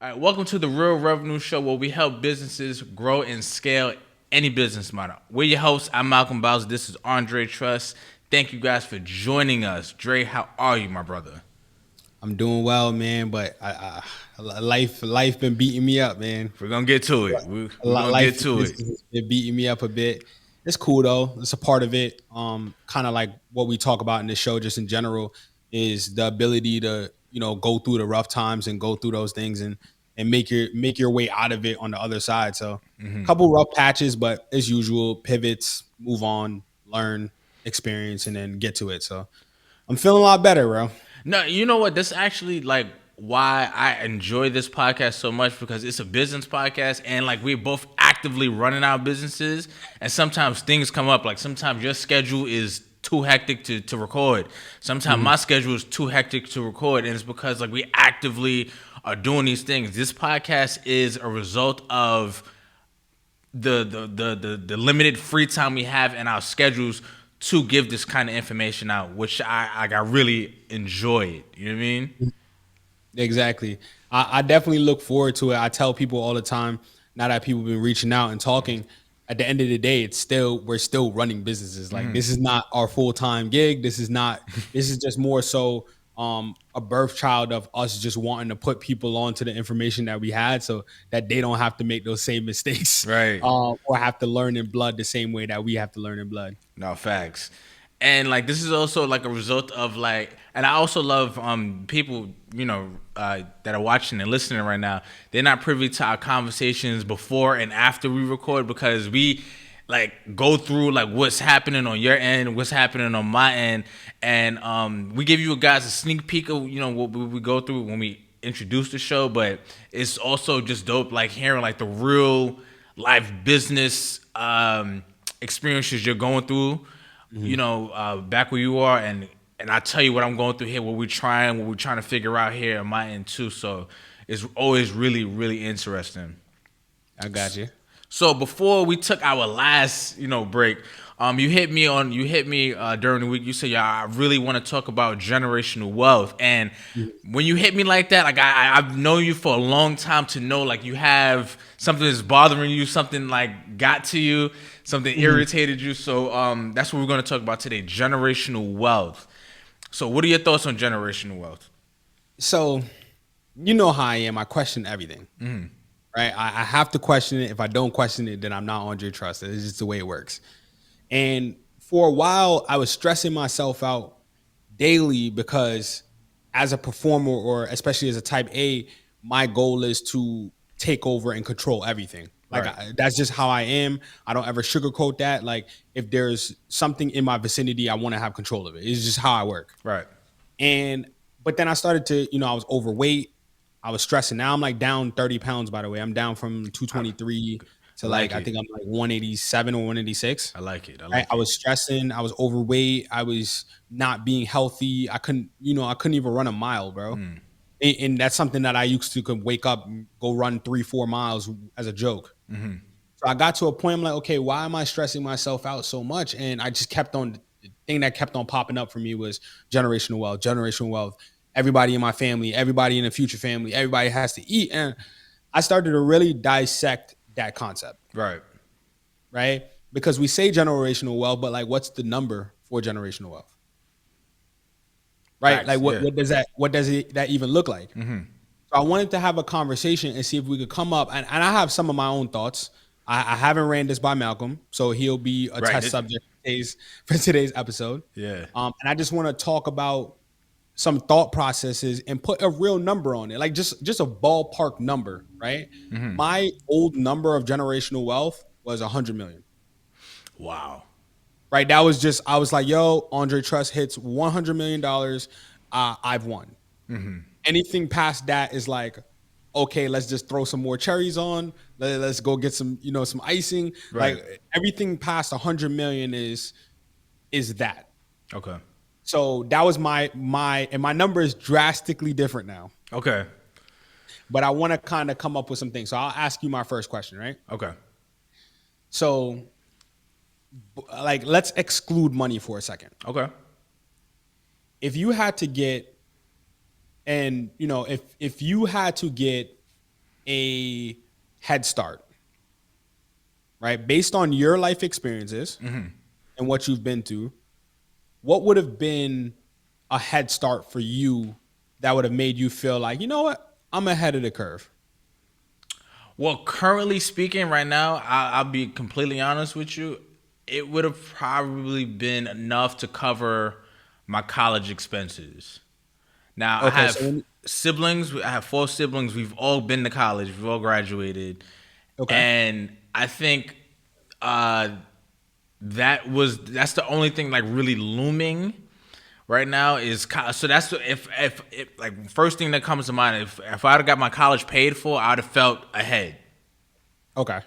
All right, welcome to the Real Revenue Show, where we help businesses grow and scale any business model. We're your hosts. I'm Malcom Bowser. This is Andre Trust. Thank you guys for joining us. Dre, how are you, my brother? I'm doing well, man, but life been beating me up, man. We're gonna get to it. We're gonna Life get to this it. has been beating me up a bit. It's cool though. It's a part of it. Kind of like what we talk about in this show, just in general, is the ability to go through the rough times and go through those things and make your way out of it on the other side. So, a couple rough patches, but as usual, pivots, move on, learn, experience, and then get to it. So, I'm feeling a lot better, bro. No, you know what? This actually like why I enjoy this podcast so much because it's a business podcast and like we're both actively running our businesses and sometimes things come up. Like sometimes your schedule is too hectic to record. Sometimes my schedule is too hectic to record, and it's because like we actively are doing these things. This podcast is a result of the limited free time we have in our schedules to give this kind of information out, which I really enjoy it. You know what I mean? Exactly. I definitely look forward to it. I tell people all the time, now that people have been reaching out and talking, at the end of the day, we're still running businesses. Like this is not our full-time gig. This is just more so a birth child of us just wanting to put people onto the information that we had so that they don't have to make those same mistakes Right. or have to learn in blood the same way that we have to learn in blood. No facts. And like this is also like a result of like, and I also love people that are watching and listening right now. They're not privy to our conversations before and after we record because we like go through like what's happening on your end, what's happening on my end, and we give you guys a sneak peek of what we go through when we introduce the show. But it's also just dope like hearing like the real life business experiences you're going through, back where you are, and I tell you what I'm going through here, what we're trying to figure out here on my end too. So it's always really, really interesting. I got you. So before we took our last, break, you hit me during the week. You said, "Yeah, I really want to talk about generational wealth." And when you hit me like that, like I've known you for a long time to know, like you have something that's bothering you, something like got to you, something irritated you. So that's what we're going to talk about today: generational wealth. So, what are your thoughts on generational wealth? So, you know how I am. I question everything. Right? I have to question it. If I don't question it, then I'm not Andre Trust. It's just the way it works. And for a while, I was stressing myself out daily because as a performer or especially as a type A, my goal is to take over and control everything. Like Right, that's just how I am. I don't ever sugarcoat that. Like if there's something in my vicinity, I want to have control of it. It's just how I work. right. And but then I started to, I was overweight. I was stressing. Now I'm like down 30 pounds, by the way. I'm down from I, 223 I to like like I it. think I'm like 187 or 186. I like it. I Right? like I it. was stressing. I was overweight. I was not being healthy. I couldn't even run a mile, bro. And that's something that I used to could wake up and go run 3-4 miles as a joke. So I got to a point. I'm like, okay, why am I stressing myself out so much? And I just kept on. The thing that kept on popping up for me was generational wealth. Generational wealth. Everybody in my family, everybody in the future family, everybody has to eat. And I started to really dissect that concept, Right. right? Because we say generational wealth, but like, what's the number for generational wealth, right? Like, Facts. what Yeah. what does that even look like? So I wanted to have a conversation and see if we could come up. And I have some of my own thoughts. I haven't ran this by Malcolm, so he'll be a Right. test subject for today's episode. Yeah. And I just want to talk about some thought processes and put a real number on it, like just a ballpark number, right? My old number of generational wealth was 100 million, Wow. right? That was just I was like, yo, Andre Trust hits $100 million, I've won. Anything past that is like, okay, let's just throw some more cherries on. Let's go get some icing. Right. Like everything past 100 million is that. Okay. So that was my number is drastically different now. Okay. But I want to kind of come up with some things. So I'll ask you my first question, right? Okay. So like let's exclude money for a second. Okay. If you had to get and if you had to get a head start, right? Based on your life experiences and what you've been through, what would have been a head start for you that would have made you feel like, you know what, I'm ahead of the curve? Well, currently speaking, right now, I'll be completely honest with you. It would have probably been enough to cover my college expenses. Now, I Okay, so have siblings. I have four siblings. We've all been to college. We've all graduated, okay, and I think uh, that's the only thing like really looming right now is so that's if like first thing that comes to mind. If I'd have got my college paid for, I'd have felt ahead. okay.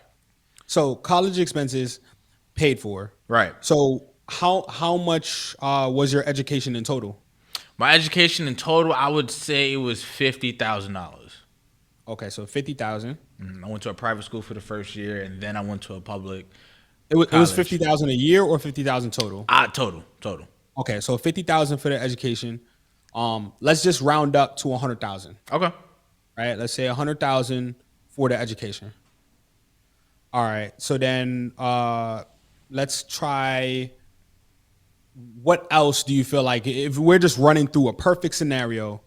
So college expenses paid for. Right. So how much was your education in total? My education in total, I would say it was $50,000. Okay, so 50,000. I went to a private school for the first year, and then I went to a public It was college. 50,000 a year or 50,000 total. Total. Okay, so 50,000 for the education. Let's just round up to 100,000. Okay. Right? Let's say 100,000 for the education. All right. So then let's try, what else do you feel like, if we're just running through a perfect scenario,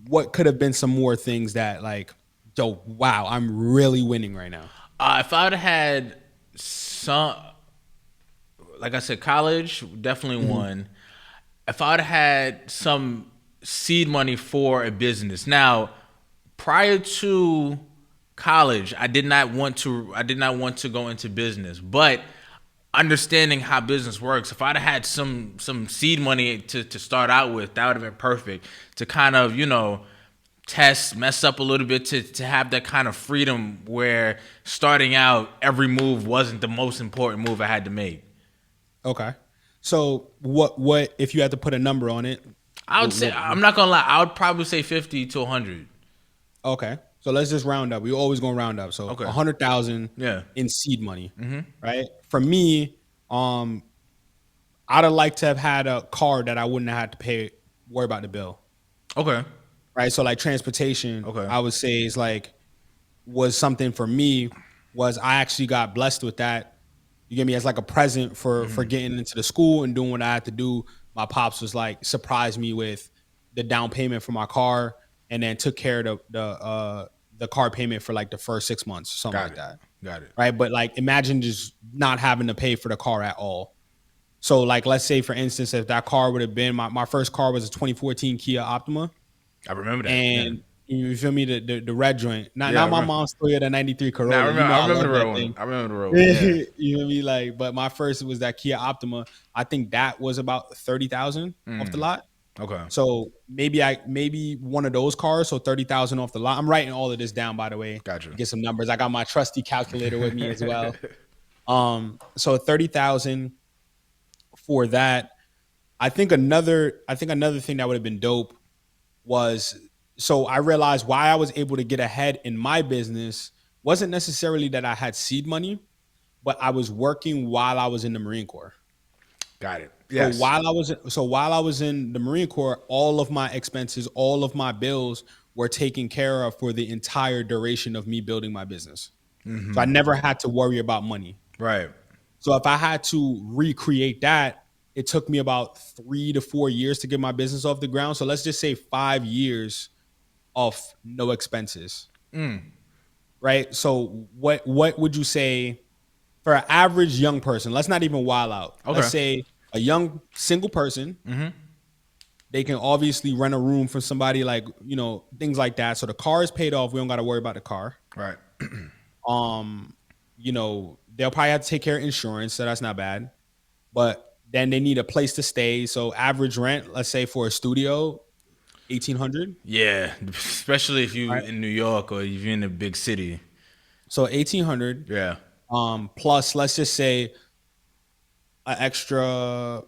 what could have been some more things that like, yo, wow, I'm really winning right now? If I'd had some, like I said, college definitely one. If I'd had some seed money for a business. Now, prior to college, I did not want to go into business, but understanding how business works, if I'd have had some seed money to start out with, that would have been perfect to kind of, test, mess up a little bit to have that kind of freedom where starting out every move wasn't the most important move I had to make. Okay. So what if you had to put a number on it? I would say, I'm not gonna lie, I would probably say 50 to 100. Okay. So let's just round up. We always gonna round up. So Okay. 100,000 Yeah. in seed money. Right? For me, I'd have liked to have had a car that I wouldn't have had to worry about the bill. Okay. Right. So like transportation, Okay. I would say is like, was something for me, was I actually got blessed with that. You get me, as like a present for getting into the school and doing what I had to do. My pops was like surprised me with the down payment for my car, and then took care of the car payment for like the first 6 months, something like that. Got it. Right. But like imagine just not having to pay for the car at all. So like let's say for instance, if that car would have been my first car was a 2014 Kia Optima. I remember that. And you feel me, the red joint. Not Yeah, I not my remember. mom's Toyota 93 Corolla. Now I I remember love the that road thing. one. I remember the road one. Yeah. You know what I mean? Like, but my first was that Kia Optima. I think that was about 30,000 off the lot. Okay. So maybe one of those cars. So 30,000 off the lot. I'm writing all of this down, by the way. Gotcha. Get some numbers. I got my trusty calculator with me as well. So 30,000 for that. I think another thing that would have been dope was, so I realized why I was able to get ahead in my business wasn't necessarily that I had seed money, but I was working while I was in the Marine Corps. Got it. So Yes. while I was in the Marine Corps, all of my expenses, all of my bills were taken care of for the entire duration of me building my business. So I never had to worry about money. Right. So if I had to recreate that, it took me about 3 to 4 years to get my business off the ground. So let's just say 5 years of no expenses. Right? So what would you say for an average young person? Let's not even wild out. Okay. Let's say a young single person. They can obviously rent a room for somebody, like, things like that. So the car is paid off. We don't got to worry about the car. Right. They'll probably have to take care of insurance, so that's not bad. But then they need a place to stay. So average rent, let's say for a studio, 1,800. Yeah, especially if you Right. in New York or if you're in a big city. So 1,800. Yeah. Plus, let's just say an extra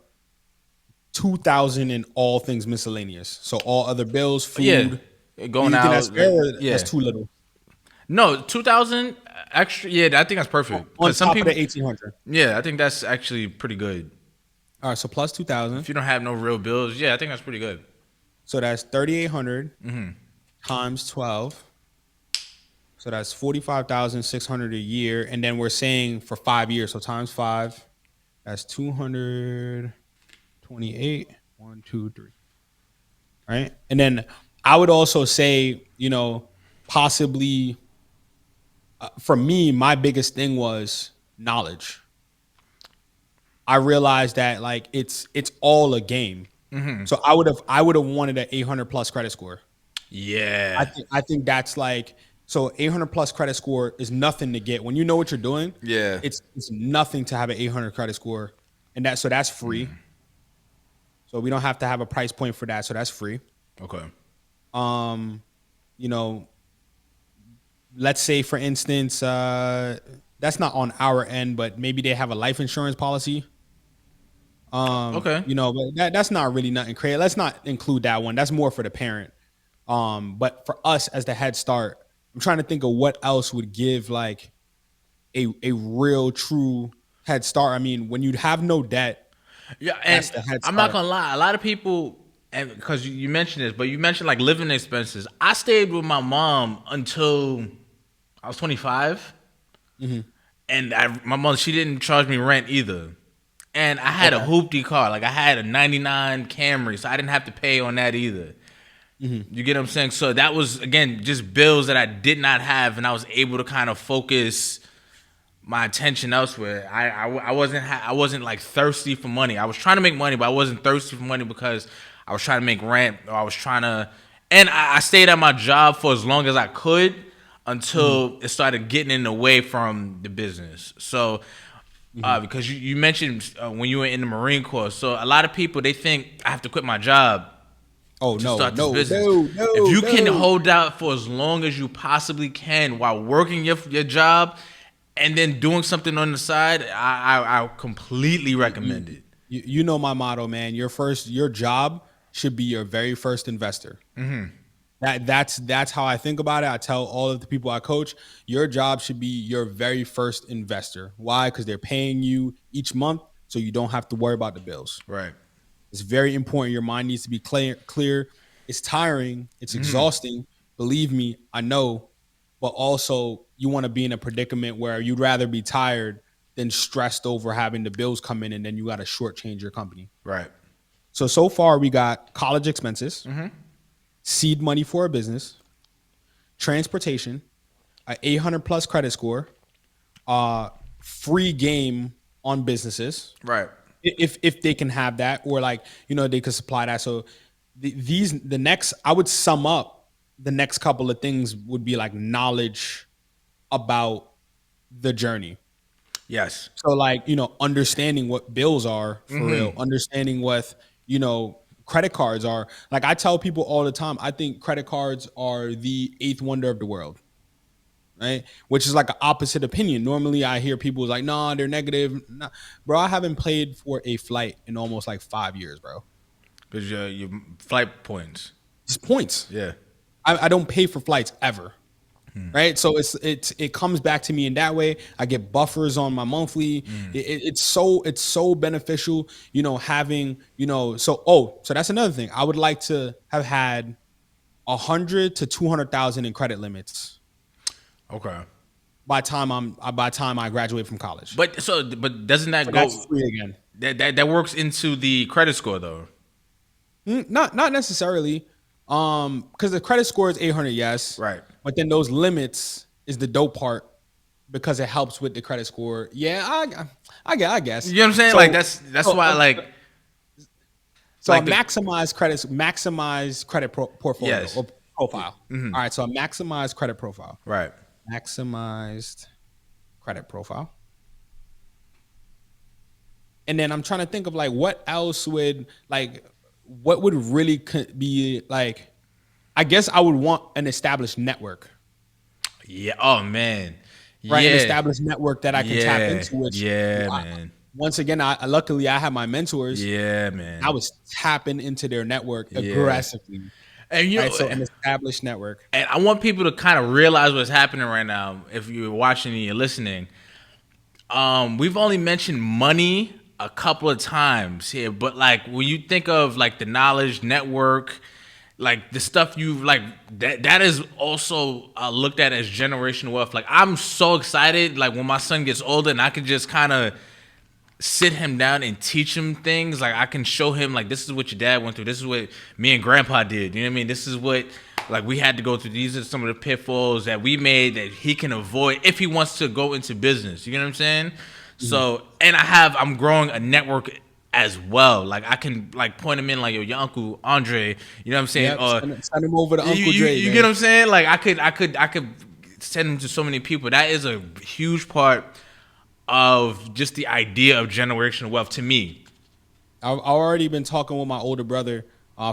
2,000 in all things miscellaneous. So all other bills, food. Yeah. Do Going you think out. that's fair or Yeah. that's too little? No, 2,000 extra. Yeah, I think that's perfect. On 'Cause some top people. of the 1,800. Yeah, I think that's actually pretty good. All right, so plus 2,000. If you don't have no real bills, yeah, I think that's pretty good. So that's 3,800 times 12. So that's 45,600 a year, and then we're saying for 5 years. So times five, that's 228. 1, 2, 3. Right, and then I would also say, possibly for me, my biggest thing was knowledge. I realized that like it's all a game. So I would have wanted an 800 plus credit score. I Yeah. think I think that's like so 800 plus credit score is nothing to get when you know what you're doing. Yeah. It's nothing to have an 800 credit score, and that's free. So we don't have to have a price point for that. So that's free. Okay. Um, you know, let's say for instance, that's not on our end, but maybe they have a life insurance policy. Okay. But that's not really nothing crazy. Let's not include that one. That's more for the parent. But for us as the head start, I'm trying to think of what else would give like a real true head start. I mean, when you have no debt, Yeah, that's and the head I'm not start. gonna lie. A lot of people, and because you mentioned this, but you mentioned like living expenses. I stayed with my mom until I was 25, and my mom, she didn't charge me rent either. And I had a Okay. hoopty car, like I had a '99 Camry, so I didn't have to pay on that either. You get what I'm saying? So that was again just bills that I did not have, and I was able to kind of focus my attention elsewhere. I wasn't like thirsty for money. I was trying to make money, but I wasn't thirsty for money because I was trying to make rent or I was trying to. And I stayed at my job for as long as I could until it started getting in the way from the business. So. Because you mentioned when you were in the Marine Corps, so a lot of people they think I have to quit my job Oh to no, start this no, business. no, If no, you can no. hold out for as long as you possibly can while working your job and then doing something on the side, I completely You, recommend it. you know my motto, man. Your job should be your very first investor. That's how I think about it. I tell all of the people I coach, your job should be your very first investor. Why? Because they're paying you each month, so you don't have to worry about the bills. Right. It's very important. Your mind needs to be clear. It's tiring. It's exhausting. Believe me, I know. But also, you want to be in a predicament where you'd rather be tired than stressed over having the bills come in and then you got to shortchange your company. Right. So far, we got college expenses, seed money for a business, transportation, an 800 plus credit score, free game on businesses, Right. if they can have that, or like they could supply that. So the next, I would sum up the next couple of things would be like knowledge about the journey. Yes. So like understanding what bills are for real, understanding what credit cards are. Like I tell people all the time, I think credit cards are the eighth wonder of the world. Right, which is like an opposite opinion. Normally, I hear people like, "No, they're negative." Nah. Bro, I haven't paid for a flight in almost like 5 years, bro. Because your flight points. Just points. Yeah. I don't pay for flights ever. Right, so it comes back to me in that way. I get buffers on my monthly. It's so beneficial. Having so that's another thing. I would like to have had 100 to 200,000 in credit limits Okay. by time I graduate from college. But doesn't that So go that's free again. that works into the credit score though? Not necessarily, because the credit score is 800, yes, Right. but then those limits is the dope part because it helps with the credit score. Yeah, I guess. You know what I'm saying? So, Like that's so, why um, like so a the maximize credit portfolio yes. or profile. All right, so a maximized credit profile, Right. maximized credit profile, and then I'm trying to think of like what would really be like. I guess I would want an established network, Yeah. Oh man. right? An Yeah. established network that I can tap Yeah. into. Which, Yeah, I, man. once again, I luckily I have my mentors. Yeah, I man. was tapping into their network Yeah. aggressively, And right? So an established network. and I want people to kind of realize what's happening right now. If you're watching and you're listening, we've only mentioned money a couple of times here, but like when you think of like the knowledge network, like the stuff you like that is also looked at as generational wealth. Like I'm so excited, like when my son gets older and I can just kind of sit him down and teach him things. Like I can show him like this is what your dad went through. This is what me and grandpa did. You know what I mean? This is what like we had to go through. These are some of the pitfalls that we made that he can avoid if he wants to go into business. You know what I'm saying? So and I'm growing a network as well. Like I can like point him in like your uncle Andre. You know what I'm saying? Yep, Or send him over to Uncle Dre. you get what I'm saying? Like I could send him to so many people. That is a huge part of just the idea of generational wealth to me. I've already been talking with my older brother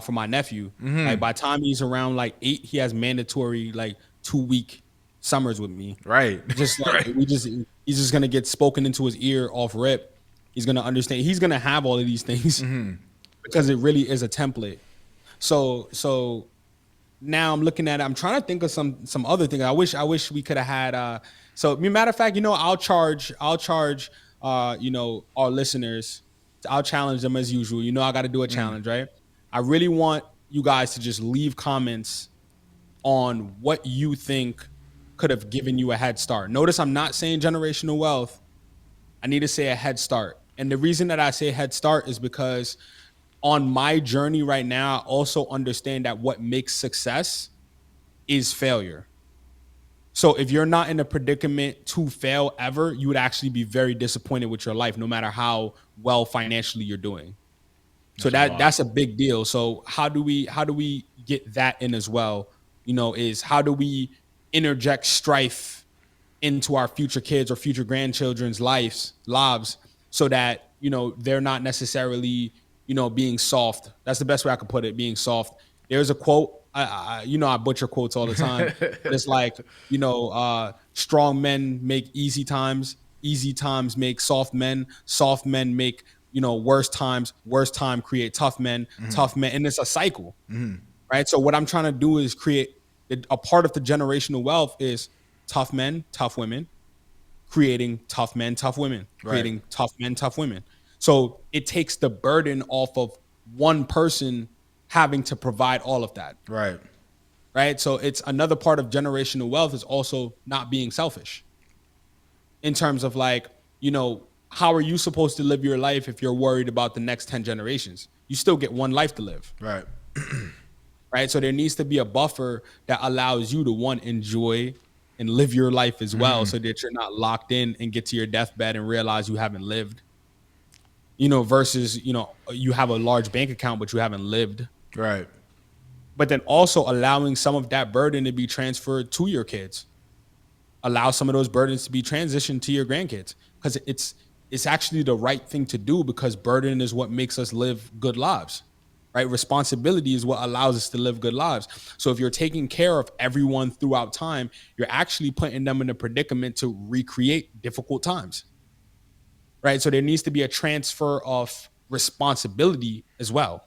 for my nephew. Like by the time he's around like 8, he has mandatory like 2-week summers with me. Right. Just like Right. he's just gonna get spoken into his ear off rip. He's gonna understand. He's gonna have all of these things because it really is a template. So now I'm looking at it. I'm trying to think of some other things. I wish we could have had. So matter of fact, I'll charge our listeners. I'll challenge them as usual. I got to do a challenge, right? I really want you guys to just leave comments on what you think could have given you a head start. Notice I'm not saying generational wealth. I need to say a head start. And the reason that I say head start is because on my journey right now, I also understand that what makes success is failure. So if you're not in a predicament to fail ever, you would actually be very disappointed with your life, no matter how well financially you're doing. So that's a big deal. So how do we get that in as well? Is how do we interject strife into our future kids or future grandchildren's lives, so that they're not necessarily being soft. That's the best way I could put it. Being soft. There's a quote. I butcher quotes all the time. But it's like strong men make easy times make soft men make worse time create tough men, and it's a cycle, right? So what I'm trying to do is create a part of the generational wealth is tough men, tough women, creating tough men, tough women, creating tough men, tough women. So it takes the burden off of one person having to provide all of that. Right. So it's another part of generational wealth is also not being selfish in terms of like, how are you supposed to live your life if you're worried about the next 10 generations? You still get one life to live. Right. So there needs to be a buffer that allows you to enjoy and live your life as well, so that you're not locked in and get to your deathbed and realize you haven't lived, versus, you have a large bank account, but you haven't lived. But then also allowing some of that burden to be transferred to your kids. Allow some of those burdens to be transitioned to your grandkids, because it's actually the right thing to do, because burden is what makes us live good lives. Right? Responsibility is what allows us to live good lives. So if you're taking care of everyone throughout time, you're actually putting them in a predicament to recreate difficult times. Right? So there needs to be a transfer of responsibility as well.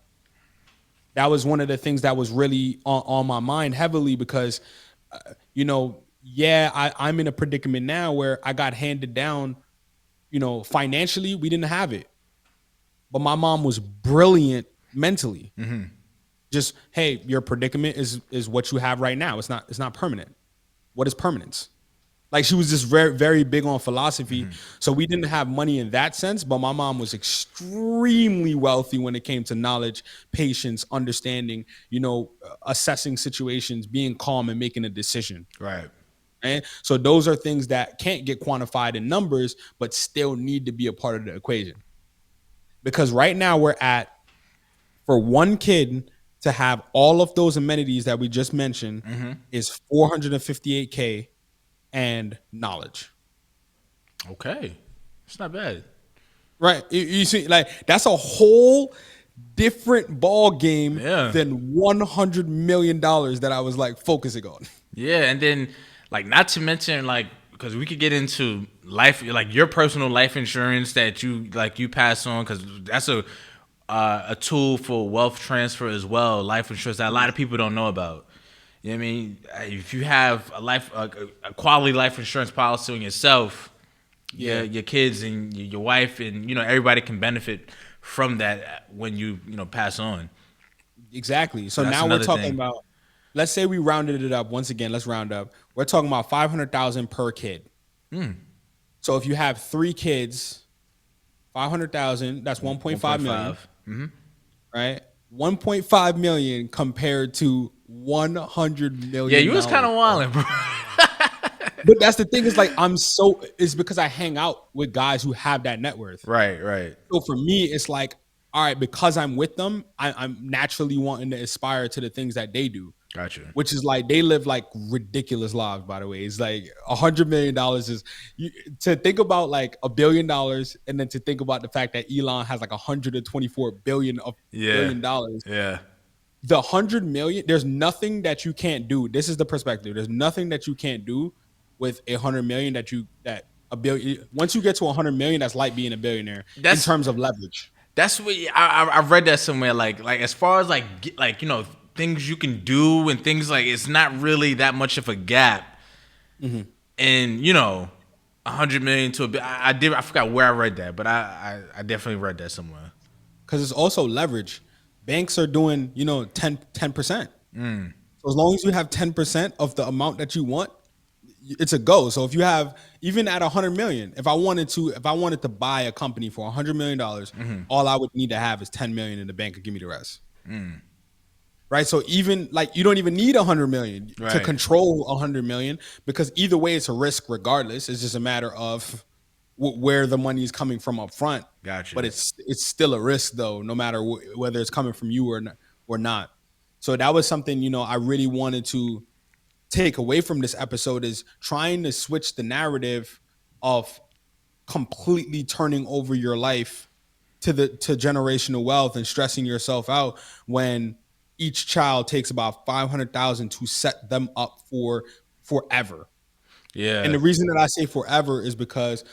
That was one of the things that was really on my mind heavily, because, I'm in a predicament now where I got handed down, financially, we didn't have it. But my mom was brilliant mentally. Just, hey, your predicament is what you have right now. It's not permanent. What is permanence? Like, she was just very, very big on philosophy. So we didn't have money in that sense, but my mom was extremely wealthy when it came to knowledge, patience, understanding, assessing situations, being calm and making a decision. And so those are things that can't get quantified in numbers, but still need to be a part of the equation. Because right now we're at, for one kid to have all of those amenities that we just mentioned, is $458K and knowledge. Okay. It's not bad. Right. You see, like, that's a whole different ball game than $100 million that I was like focusing on. Yeah. And then, like, not to mention, like, because we could get into life, like your personal life insurance that you pass on, because that's a tool for wealth transfer as well. Life insurance that a lot of people don't know about. You know what I mean? If you have a quality life insurance policy on yourself, your kids and your wife and everybody can benefit from that when you pass on. Exactly. So So that's now we're another talking thing. about, let's say we rounded it up once again. Let's round up. We're talking about 500,000 per kid. So if you have 3 kids, 500,000, that's 1.5 million, 1.5. right? 1.5 million compared to 100 Yeah, you million was kind dollars. of wilding, bro. But that's the thing is like it's because I hang out with guys who have that net worth. Right, right. So for me, it's like, all right, because I'm with them, I'm naturally wanting to aspire to the things that they do, Gotcha. which is like they live like ridiculous lives. By the way, it's like $100 million is you, to think about like $1 billion, and then to think about the fact that Elon has like 124 billion of Yeah, $1 billion. yeah. The 100 million, there's nothing that you can't do. This is the perspective. There's nothing that you can't do with 100 million that a billion. Once you get to 100 million, that's like being a billionaire in That's terms of leverage. that's what I've read that somewhere. Like as far as like things you can do and things like it's not really that much of a gap. And 100 million to a bit. I forgot where I read that, but I definitely read that somewhere. Because it's also leverage. Banks are doing, 10%. So as long as you have 10% of the amount that you want, it's a go. So if you have even at 100 million, if I wanted to buy a company for $100 million, all I would need to have is 10 million in the bank and give me the rest. Right. So even like you don't even need 100 million to Right. control 100 million, because either way it's a risk regardless. It's just a matter of where the money is coming from up front. Gotcha. But it's still a risk though, no matter whether it's coming from you or not. So that was something I really wanted to take away from this episode, is trying to switch the narrative of completely turning over your life to generational wealth and stressing yourself out when each child takes about 500,000 to set them up for forever. And Yeah. the reason that I say forever is because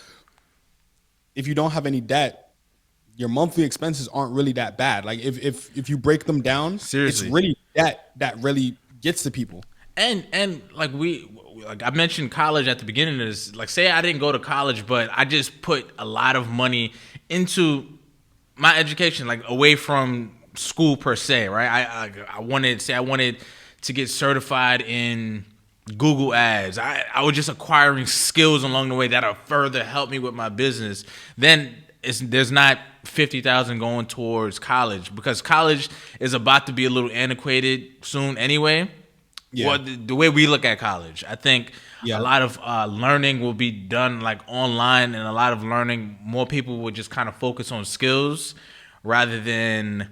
if you don't have any debt, your monthly expenses aren't really that bad. Like if you break them down, it's Seriously. really debt that really gets to people. And like I mentioned college at the beginning of this. Like say I didn't go to college, but I just put a lot of money into my education, like away from school per se, right? I wanted to get certified in Google Ads. I was just acquiring skills along the way that'll further help me with my business. Then there's not 50,000 going towards college, because college is about to be a little antiquated soon anyway. Yeah. Well, the way we look at college, I think a Yeah. lot of learning will be done like online, and a lot of learning, more people will just kind of focus on skills rather than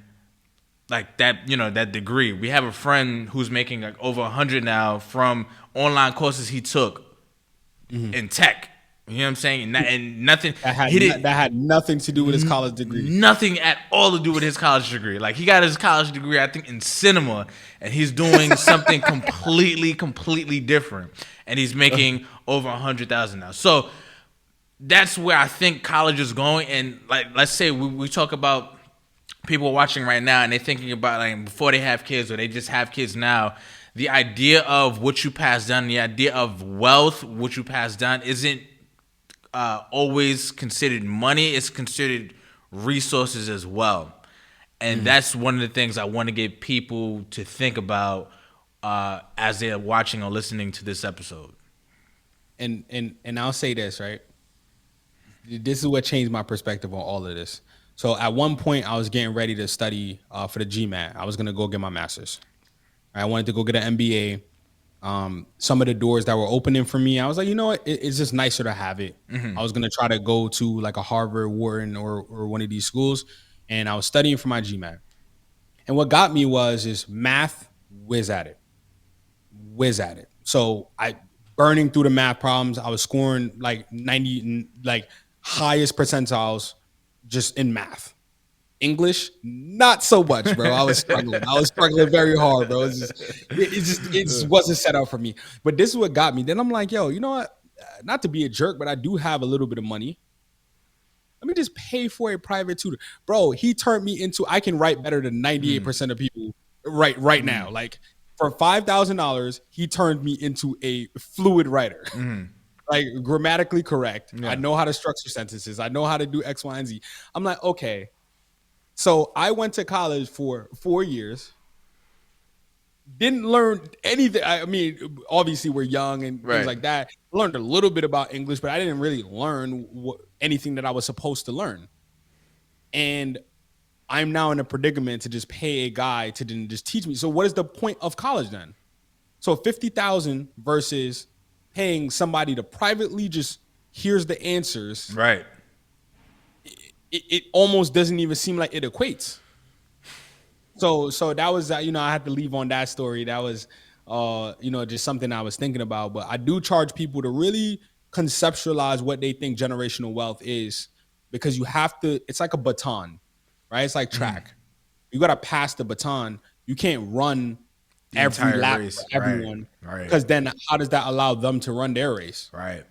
like that degree. We have a friend who's making like over 100 now from online courses he took in tech. You know what I'm saying? And nothing. He did That had nothing to do with his college degree. nothing at all to do with his college degree. Like he got his college degree, I think, in cinema, and he's doing something completely different, and he's making over 100,000 now. So that's where I think college is going. And like, let's say we talk about people watching right now, and they're thinking about like before they have kids or they just have kids now. The idea of what you pass down, the idea of wealth, what you pass down, isn't always considered money. It's considered resources as well, and that's one of the things I want to get people to think about as they're watching or listening to this episode. And I'll say this, right? This is what changed my perspective on all of this. So at one point, I was getting ready to study for the GMAT. I was gonna go get my master's. I wanted to go get an MBA. Some of the doors that were opening for me, I was like, you know what? It's just nicer to have it. I was gonna try to go to like a Harvard, Wharton, or one of these schools, and I was studying for my GMAT. And what got me is math, whiz at it. So I burning through the math problems. I was scoring like 90, like highest percentiles just in math. English, not so much, bro. I was struggling. I was struggling very hard, bro. It just wasn't set up for me. But this is what got me. Then I'm like, yo, you know what? Not to be a jerk, but I do have a little bit of money. Let me just pay for a private tutor. Bro, he turned me into, I can write better than 98% of people right now. Like for $5,000, he turned me into a fluid writer. Like grammatically correct. Yeah. I know how to structure sentences. I know how to do X, Y, and Z. I'm like, okay. So I went to college for 4 years. Didn't learn anything. I mean, obviously we're young and things Right. like that. Learned a little bit about English, but I didn't really learn anything that I was supposed to learn. And I'm now in a predicament to just pay a guy to then just teach me. So what is the point of college then? So 50,000 versus paying somebody to privately just here's the answers. Right. It almost doesn't even seem like it equates. So that was I had to leave on that story. That was just something I was thinking about. But I do charge people to really conceptualize what they think generational wealth is, because you have to. It's like a baton, right? It's like track. You got to pass the baton. You can't run The every entire lap race. for everyone, Right. because then how does that allow them to run their race? Right.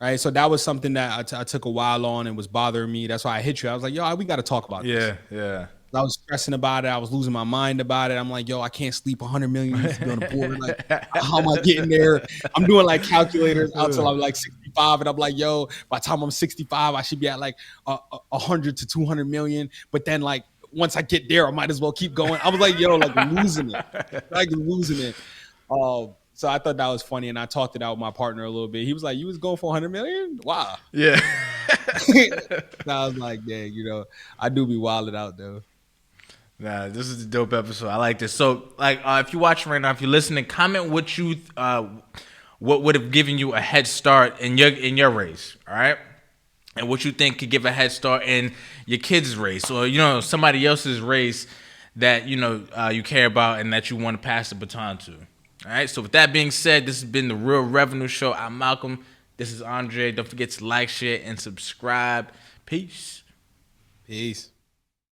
Right. So that was something that I took a while on and was bothering me. That's why I hit you. I was like, yo, we got to talk about this. Yeah. I was stressing about it. I was losing my mind about it. I'm like, yo, I can't sleep. 100 million needs to be on the board. Like, how am I getting there? I'm doing like calculators until I'm like 65, and I'm like, yo, by the time I'm 65, I should be at like 100 to 200 million. But then like once I get there, I might as well keep going. I was like, yo, losing it. So I thought that was funny, and I talked it out with my partner a little bit. He was like, "You was going for 100 million? Wow." Yeah. I was like, "Yeah, I do be wilding out though." Nah, this is a dope episode. I like this. So, like, if you're watching right now, if you're listening, comment what you what would have given you a head start in your race. All right. And what you think could give a head start in your kid's race, or somebody else's race that you care about and that you want to pass the baton to. All right. So with that being said, this has been the Real Revenue Show. I'm Malcolm. This is Andre. Don't forget to like, share, and subscribe. Peace. Peace.